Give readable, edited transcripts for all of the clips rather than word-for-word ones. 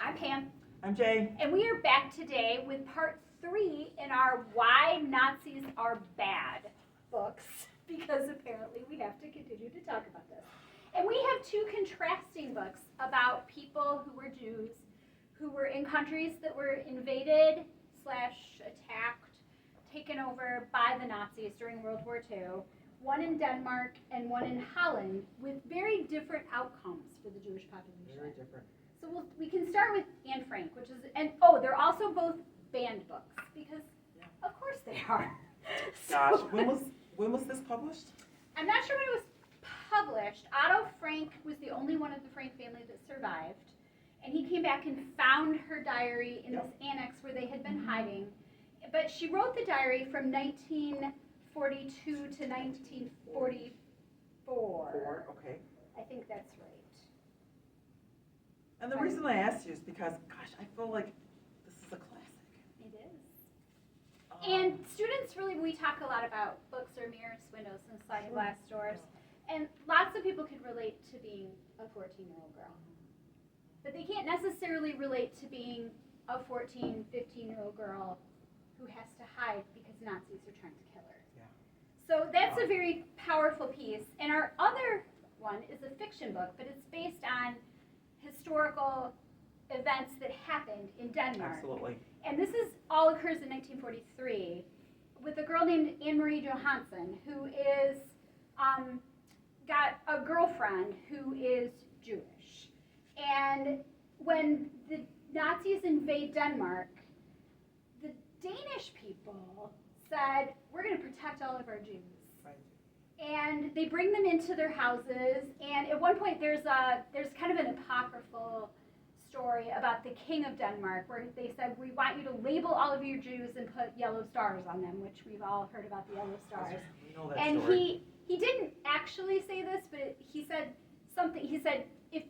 I'm Pam. I'm Jay. And we are back today with part 3 in our Why Nazis Are Bad books, because apparently we have to continue to talk about this. And we have 2 contrasting books about people who were Jews, who were in countries that were invaded / attacked, taken over by the Nazis during World War II. One in Denmark and one in Holland, with very different outcomes for the Jewish population. Very different. So we can start with Anne Frank, which is, they're also both banned books, because of course they are. Gosh, when was this published? I'm not sure when it was published. Otto Frank was the only one of the Frank family that survived, and he came back and found her diary in this annex where they had been hiding. But she wrote the diary from 1942 to 1944. Okay. I think that's right. And the reason I asked you is because, gosh, I feel like this is a classic. It is. And students really, we talk a lot about books are mirrors, windows, and sliding glass doors. And lots of people could relate to being a 14-year-old girl. But they can't necessarily relate to being a 14, 15-year-old girl who has to hide because Nazis are trying to kill her. Yeah. So that's a very powerful piece. And our other one is a fiction book, but it's based on historical events that happened in Denmark. Absolutely. And this all occurs in 1943 with a girl named Anne-Marie Johansson, who is got a girlfriend who is Jewish. And when the Nazis invade Denmark, the Danish people said, we're going to protect all of our Jews. Right. And they bring them into their houses, and at one point there's kind of an apocryphal story about the king of Denmark, where they said, we want you to label all of your Jews and put yellow stars on them, which we've all heard about the yellow stars. We know that And story. he didn't actually say this, but he said something. He said, if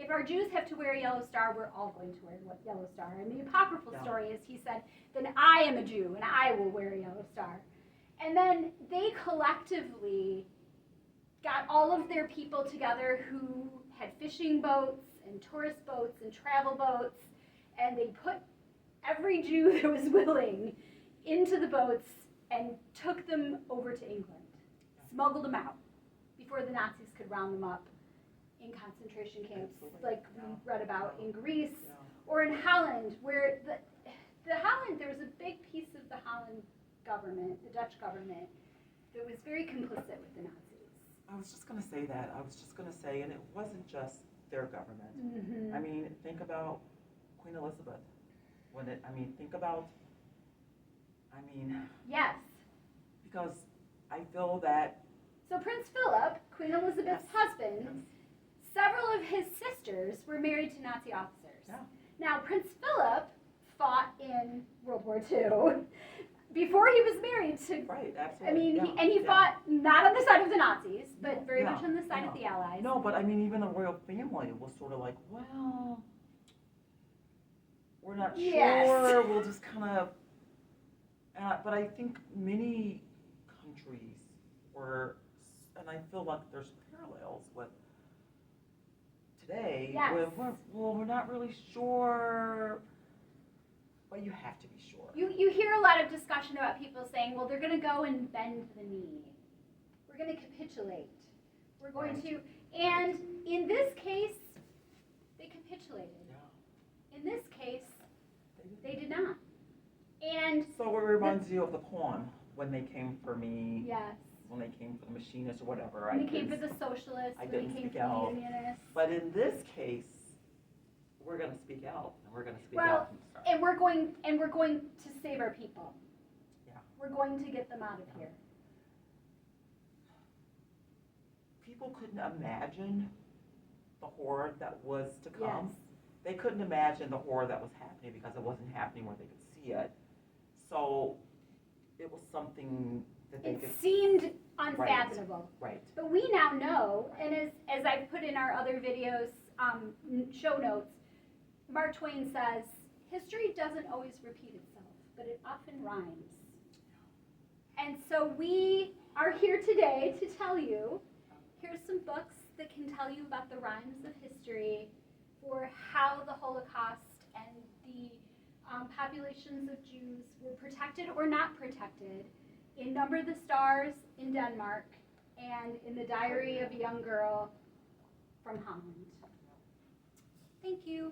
our Jews have to wear a yellow star, we're all going to wear a yellow star. And the apocryphal story is, he said, then I am a Jew and I will wear a yellow star. And then they collectively got all of their people together who had fishing boats and tourist boats and travel boats, and they put every Jew that was willing into the boats and took them over to England, smuggled them out before the Nazis could round them up in concentration camps, like we read about in Greece, or in Holland, where there was a big piece of the Holland government, the Dutch government, that was very complicit with the Nazis. I was just going to say that. And it wasn't just their government. Mm-hmm. I mean, think about Queen Elizabeth. Yes. Because I feel that. So Prince Philip, Queen Elizabeth's husband, several of his sisters were married to Nazi officers. Yeah. Now, Prince Philip fought in World War II before he was married to. Right, absolutely. I mean, he fought not on the side of the Nazis, but very much on the side of the Allies. No, but I mean, even the royal family was sort of like, well, we're not sure. We'll just kind of. But I think many countries were, and I feel like there's parallels with today. Yes. We're not really sure. But you have to be sure. You hear a lot of discussion about people saying, well, they're going to go and bend the knee. We're going to capitulate. We're going to, and in this case, they capitulated. Yeah. In this case, they did not. And so it reminds you of the poem, when they came for me. Yes. When they came for the machinists or whatever. When they came for the socialists. When they came for the unionists. But in this case, we're going to speak out, and we're going to speak out from the start. And we're going to save our people. Yeah. We're going to get them out of here. People couldn't imagine the horror that was to come. Yes. They couldn't imagine the horror that was happening because it wasn't happening where they could see it. So it was something that they could. It seemed unfathomable. Right. But we now know, and as I've put in our other videos, show notes, Mark Twain says, history doesn't always repeat itself, but it often rhymes. And so we are here today to tell you, here's some books that can tell you about the rhymes of history for how Holocaust and the populations of Jews were protected or not protected in Number the Stars in Denmark and in The Diary of a Young Girl from Holland. Thank you.